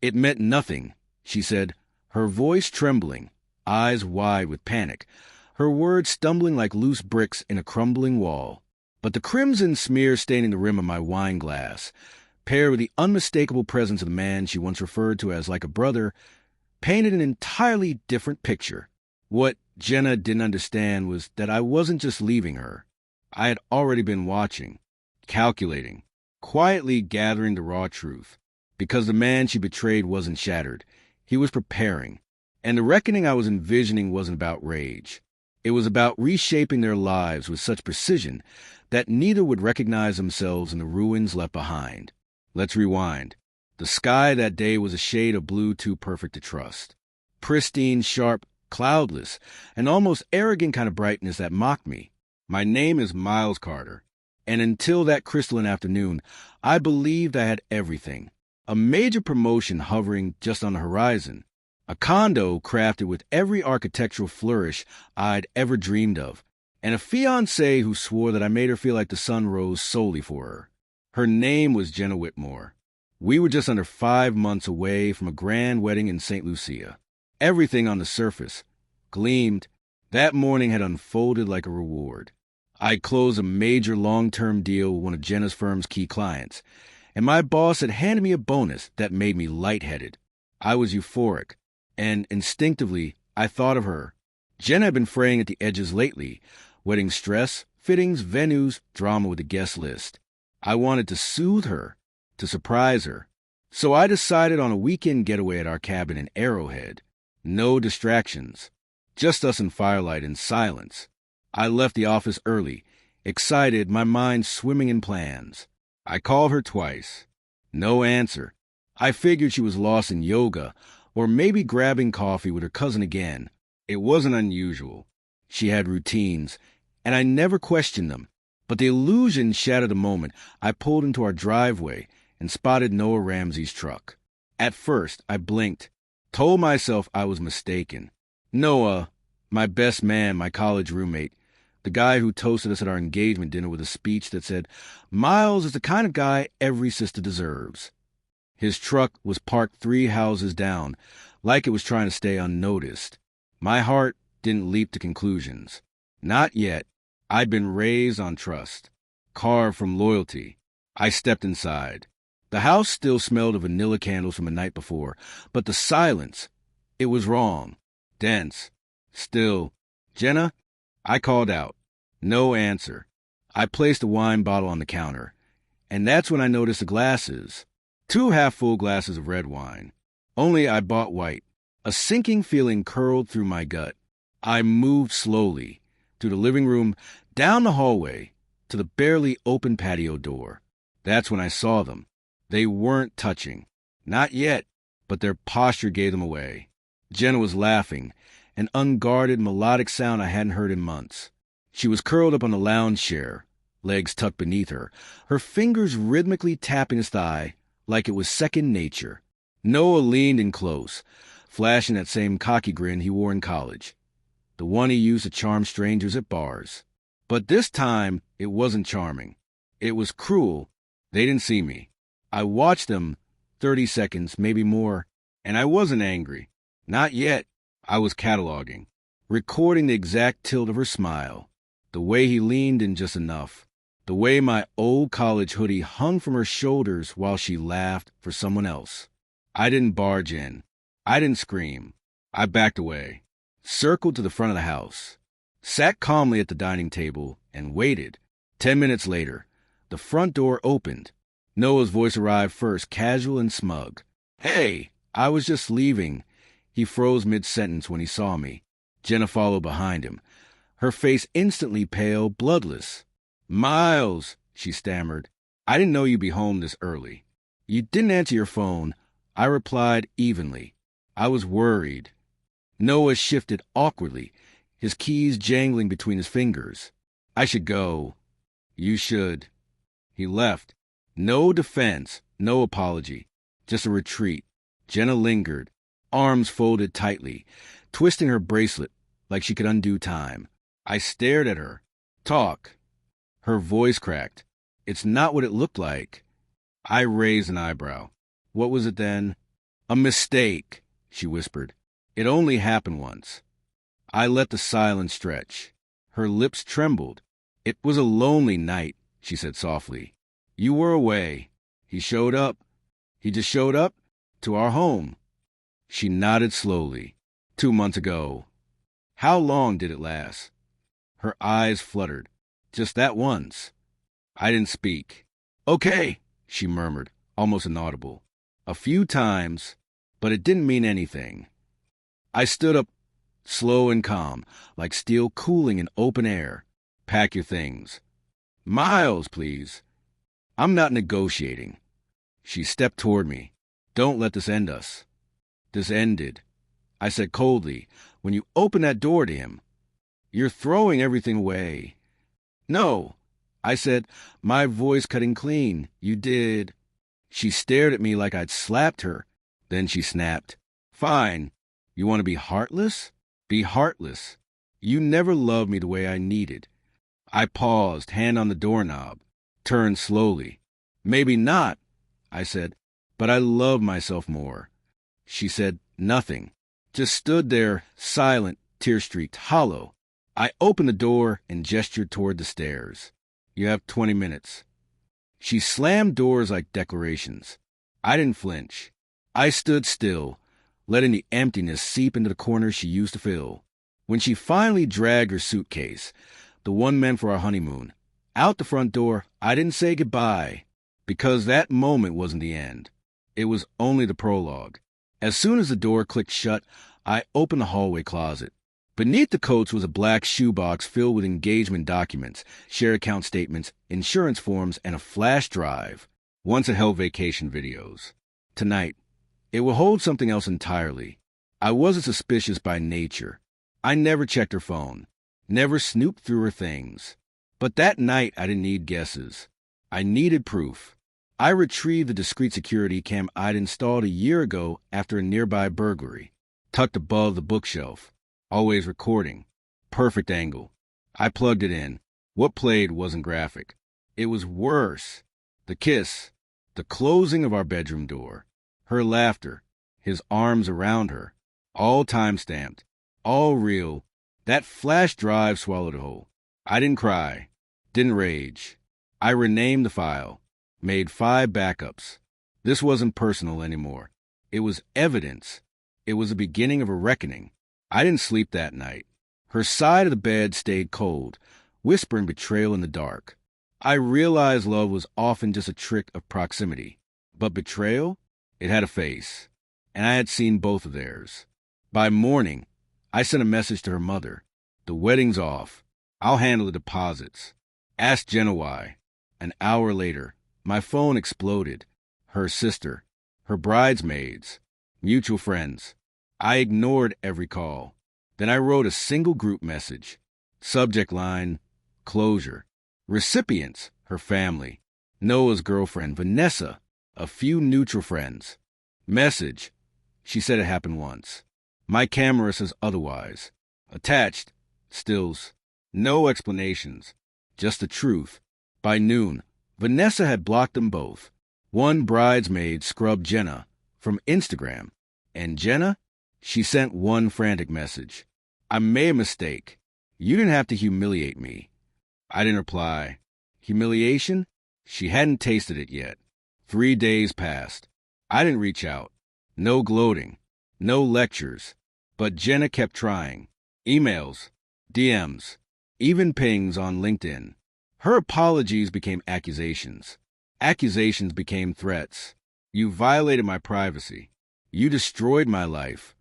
It meant nothing, she said, her voice trembling, eyes wide with panic, her words stumbling like loose bricks in a crumbling wall. But the crimson smear staining the rim of my wine glass, paired with the unmistakable presence of the man she once referred to as like a brother, painted an entirely different picture. What Jenna didn't understand was that I wasn't just leaving her. I had already been watching, calculating, quietly gathering the raw truth. Because the man she betrayed wasn't shattered. He was preparing. And the reckoning I was envisioning wasn't about rage. It was about reshaping their lives with such precision that neither would recognize themselves in the ruins left behind. Let's rewind. The sky that day was a shade of blue too perfect to trust. Pristine, sharp, cloudless, an almost arrogant kind of brightness that mocked me. My name is Miles Carter, and until that crystalline afternoon, I believed I had everything. A major promotion hovering just on the horizon. A condo crafted with every architectural flourish I'd ever dreamed of. And a fiancée who swore that I made her feel like the sun rose solely for her. Her name was Jenna Whitmore. We were just under 5 months away from a grand wedding in St. Lucia. Everything on the surface gleamed. That morning had unfolded like a reward. I'd closed a major long-term deal with one of Jenna's firm's key clients, and my boss had handed me a bonus that made me lightheaded. I was euphoric, and instinctively, I thought of her. Jenna had been fraying at the edges lately, wedding stress, fittings, venues, drama with the guest list. I wanted to soothe her, to surprise her. So I decided on a weekend getaway at our cabin in Arrowhead. No distractions. Just us in firelight and silence. I left the office early, excited, my mind swimming in plans. I called her twice. No answer. I figured she was lost in yoga, or maybe grabbing coffee with her cousin again. It wasn't unusual. She had routines, and I never questioned them. But the illusion shattered the moment I pulled into our driveway and spotted Noah Ramsey's truck. At first, I blinked, told myself I was mistaken. Noah, my best man, my college roommate, the guy who toasted us at our engagement dinner with a speech that said, "Miles is the kind of guy every sister deserves." His truck was parked 3 houses down, like it was trying to stay unnoticed. My heart didn't leap to conclusions. Not yet. I'd been raised on trust, carved from loyalty. I stepped inside. The house still smelled of vanilla candles from the night before, but the silence, it was wrong. Dense. Still. "Jenna?" I called out. No answer. I placed a wine bottle on the counter, and that's when I noticed the glasses. 2 half-full glasses of red wine. Only I bought white. A sinking feeling curled through my gut. I moved slowly, through the living room, down the hallway, to the barely open patio door. That's when I saw them. They weren't touching. Not yet, but their posture gave them away. Jenna was laughing, an unguarded, melodic sound I hadn't heard in months. She was curled up on the lounge chair, legs tucked beneath her, her fingers rhythmically tapping his thigh like it was second nature. Noah leaned in close, flashing that same cocky grin he wore in college, the one he used to charm strangers at bars. But this time, it wasn't charming. It was cruel. They didn't see me. I watched them 30 seconds, maybe more, and I wasn't angry. Not yet. I was cataloging, recording the exact tilt of her smile, the way he leaned in just enough, the way my old college hoodie hung from her shoulders while she laughed for someone else. I didn't barge in. I didn't scream. I backed away, circled to the front of the house, sat calmly at the dining table, and waited. 10 minutes later, the front door opened. Noah's voice arrived first, casual and smug. "Hey, I was just leaving." He froze mid-sentence when he saw me. Jenna followed behind him, her face instantly pale, bloodless. "Miles," she stammered, "I didn't know you'd be home this early." "You didn't answer your phone," I replied evenly. I was worried. Noah shifted awkwardly, his keys jangling between his fingers. "I should go." "You should." He left. No defense, no apology, just a retreat. Jenna lingered, arms folded tightly, twisting her bracelet like she could undo time. I stared at her. "Talk." Her voice cracked. "It's not what it looked like." I raised an eyebrow. "What was it then?" A mistake, she whispered. It only happened once. I let the silence stretch. Her lips trembled. It was a lonely night, she said softly. You were away. He showed up. He just showed up to our home. She nodded slowly. 2 months ago. How long did it last? Her eyes fluttered. Just that once. I didn't speak. Okay, she murmured, almost inaudible. A few times, but it didn't mean anything. I stood up, slow and calm, like steel cooling in open air. Pack your things. Miles, please. I'm not negotiating. She stepped toward me. Don't let this end us. This ended, I said coldly, when you opened that door to him. You're throwing everything away. No, I said, my voice cutting clean. You did. She stared at me like I'd slapped her. Then she snapped. Fine. You want to be heartless? Be heartless. You never loved me the way I needed. I paused, hand on the doorknob, turned slowly. Maybe not, I said, but I love myself more. She said nothing, just stood there, silent, tear-streaked, hollow. I opened the door and gestured toward the stairs. You have 20 minutes. She slammed doors like declarations. I didn't flinch. I stood still, letting the emptiness seep into the corners she used to fill. When she finally dragged her suitcase, the one meant for our honeymoon, out the front door, I didn't say goodbye, because that moment wasn't the end. It was only the prologue. As soon as the door clicked shut, I opened the hallway closet. Beneath the coats was a black shoebox filled with engagement documents, share account statements, insurance forms, and a flash drive. Once it held vacation videos. Tonight, it will hold something else entirely. I wasn't suspicious by nature. I never checked her phone, never snooped through her things. But that night, I didn't need guesses. I needed proof. I retrieved the discreet security cam I'd installed a year ago after a nearby burglary, tucked above the bookshelf, always recording. Perfect angle. I plugged it in. What played wasn't graphic. It was worse. The kiss, the closing of our bedroom door, her laughter, his arms around her, all time-stamped, all real. That flash drive swallowed it whole. I didn't cry, didn't rage. I renamed the file, made 5 backups. This wasn't personal anymore. It was evidence. It was the beginning of a reckoning. I didn't sleep that night. Her side of the bed stayed cold, whispering betrayal in the dark. I realized love was often just a trick of proximity. But betrayal? It had a face. And I had seen both of theirs. By morning, I sent a message to her mother. The wedding's off. I'll handle the deposits. Ask Jenna why. An hour later, my phone exploded. Her sister, her bridesmaids, mutual friends. I ignored every call. Then I wrote a single group message. Subject line, closure. Recipients, her family. Noah's girlfriend, Vanessa. A few neutral friends. Message. She said it happened once. My camera says otherwise. Attached. Stills. No explanations. Just the truth. By noon, Vanessa had blocked them both. One bridesmaid scrubbed Jenna from Instagram. And Jenna? She sent one frantic message. I made a mistake. You didn't have to humiliate me. I didn't reply. Humiliation? She hadn't tasted it yet. 3 days passed. I didn't reach out. No gloating. No lectures. But Jenna kept trying. Emails. DMs. Even pings on LinkedIn. Her apologies became accusations. Accusations became threats. You violated my privacy. You destroyed my life.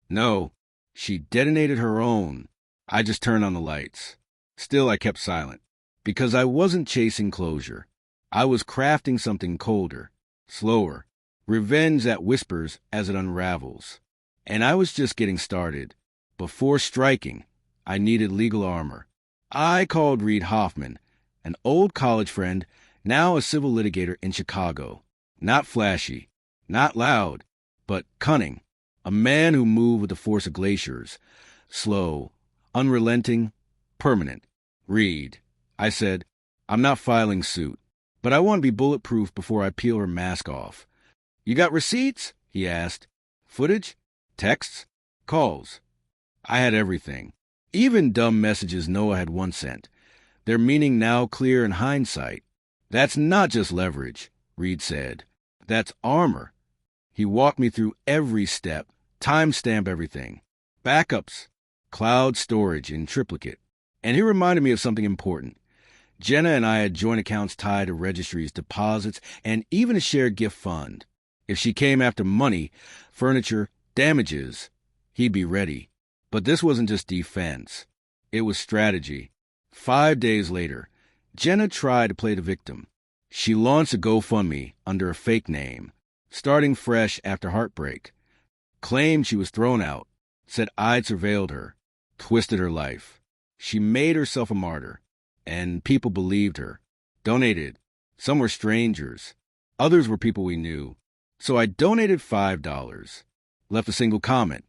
No, she detonated her own. I just turned on the lights. Still, I kept silent. Because I wasn't chasing closure. I was crafting something colder, slower. Revenge that whispers as it unravels. And I was just getting started. Before striking, I needed legal armor. I called Reid Hoffman, an old college friend, now a civil litigator in Chicago. Not flashy, not loud, but cunning. A man who moved with the force of glaciers. Slow, unrelenting, permanent. Reid, I said, I'm not filing suit, but I want to be bulletproof before I peel her mask off. You got receipts? He asked. Footage? Texts? Calls? I had everything. Even dumb messages Noah had once sent. Their meaning now clear in hindsight. That's not just leverage, Reed said. That's armor. He walked me through every step, timestamp everything. Backups, cloud storage in triplicate. And he reminded me of something important. Jenna and I had joint accounts tied to registries, deposits, and even a shared gift fund. If she came after money, furniture, damages, he'd be ready. But this wasn't just defense. It was strategy. 5 days later, Jenna tried to play the victim. She launched a GoFundMe under a fake name, starting fresh after heartbreak. Claimed she was thrown out, said I'd surveilled her, twisted her life. She made herself a martyr, and people believed her. Donated. Some were strangers. Others were people we knew. So I donated $5. Left a single comment.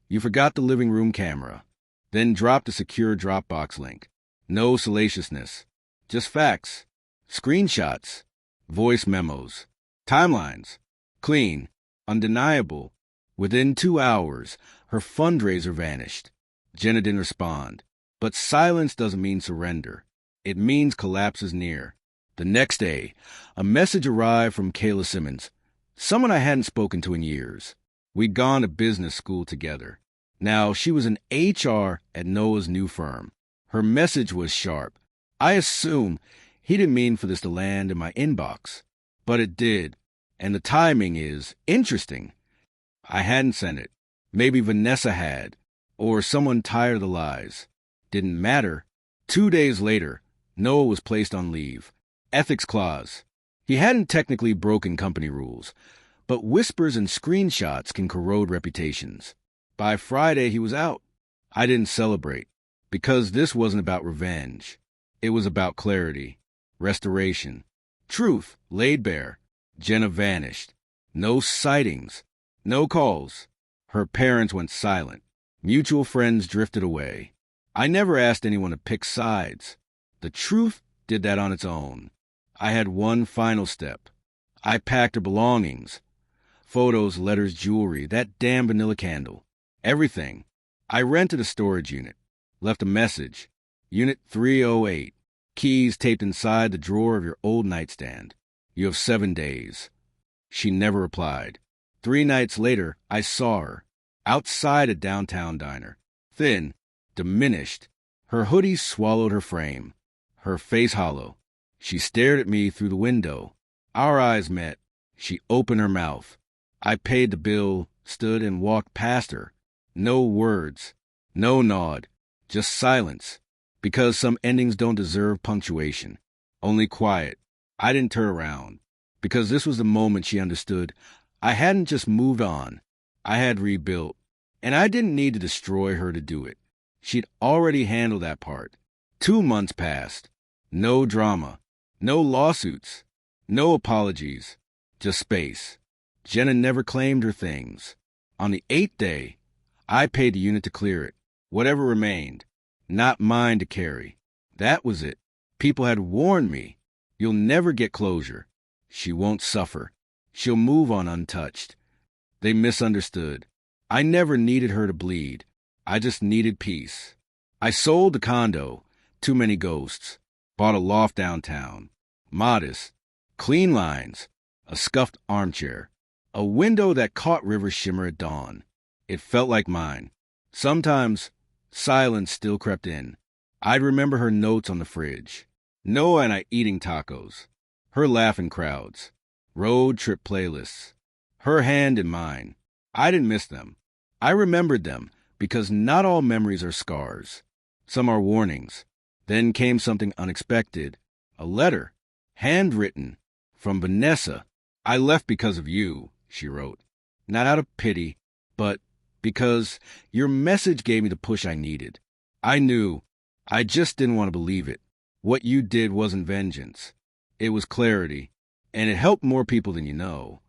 You forgot the living room camera. Then dropped a secure Dropbox link. No salaciousness. Just facts. Screenshots. Voice memos. Timelines. Clean. Undeniable. Within 2 hours, her fundraiser vanished. Jenna didn't respond. But silence doesn't mean surrender. It means collapse is near. The next day, a message arrived from Kayla Simmons, someone I hadn't spoken to in years. We'd gone to business school together. Now, she was in HR at Noah's new firm. Her message was sharp. I assume he didn't mean for this to land in my inbox. But it did. And the timing is interesting. I hadn't sent it. Maybe Vanessa had. Or someone tired of the lies. Didn't matter. 2 days later, Noah was placed on leave. Ethics clause. He hadn't technically broken company rules, but whispers and screenshots can corrode reputations. By Friday, he was out. I didn't celebrate, because this wasn't about revenge. It was about clarity, restoration, truth laid bare. Jenna vanished. No sightings, no calls. Her parents went silent. Mutual friends drifted away. I never asked anyone to pick sides. The truth did that on its own. I had one final step. I packed her belongings. Photos, letters, jewelry, that damn vanilla candle. Everything. I rented a storage unit. Left a message. Unit 308. Keys taped inside the drawer of your old nightstand. You have 7 days. She never replied. 3 nights later, I saw her. Outside a downtown diner. Thin. Diminished. Her hoodie swallowed her frame. Her face hollow. She stared at me through the window. Our eyes met. She opened her mouth. I paid the bill, stood and walked past her. No words. No nod. Just silence. Because some endings don't deserve punctuation. Only quiet. I didn't turn around. Because this was the moment she understood. I hadn't just moved on. I had rebuilt. And I didn't need to destroy her to do it. She'd already handled that part. 2 months passed. No drama. No lawsuits. No apologies. Just space. Jenna never claimed her things. On the 8th day, I paid the unit to clear it. Whatever remained. Not mine to carry. That was it. People had warned me. You'll never get closure. She won't suffer. She'll move on untouched. They misunderstood. I never needed her to bleed. I just needed peace. I sold the condo. Too many ghosts. Bought a loft downtown. Modest. Clean lines. A scuffed armchair. A window that caught river shimmer at dawn. It felt like mine. Sometimes, silence still crept in. I'd remember her notes on the fridge. Noah and I eating tacos. Her laughing crowds. Road trip playlists. Her hand in mine. I didn't miss them. I remembered them because not all memories are scars. Some are warnings. Then came something unexpected. A letter. Handwritten. From Vanessa. I left because of you, she wrote. Not out of pity, but because your message gave me the push I needed. I knew. I just didn't want to believe it. What you did wasn't vengeance. It was clarity. And it helped more people than you know.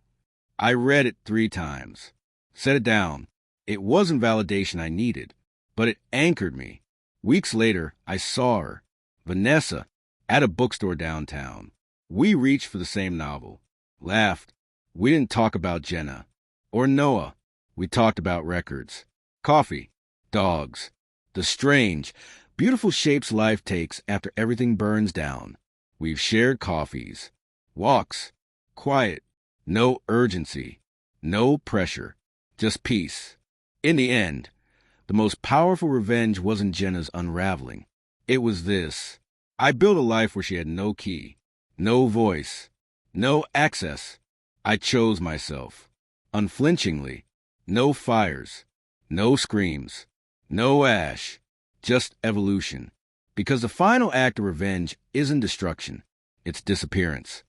I read it 3 times. Set it down. It wasn't validation I needed, but it anchored me. Weeks later, I saw her, Vanessa, at a bookstore downtown. We reached for the same novel. Laughed. We didn't talk about Jenna. Or Noah. We talked about records, coffee, dogs, the strange, beautiful shapes life takes after everything burns down. We've shared coffees, walks, quiet, no urgency, no pressure, just peace. In the end, the most powerful revenge wasn't Jenna's unraveling. It was this. I built a life where she had no key, no voice, no access. I chose myself, unflinchingly. No fires, no screams, no ash, just evolution. Because the final act of revenge isn't destruction, it's disappearance.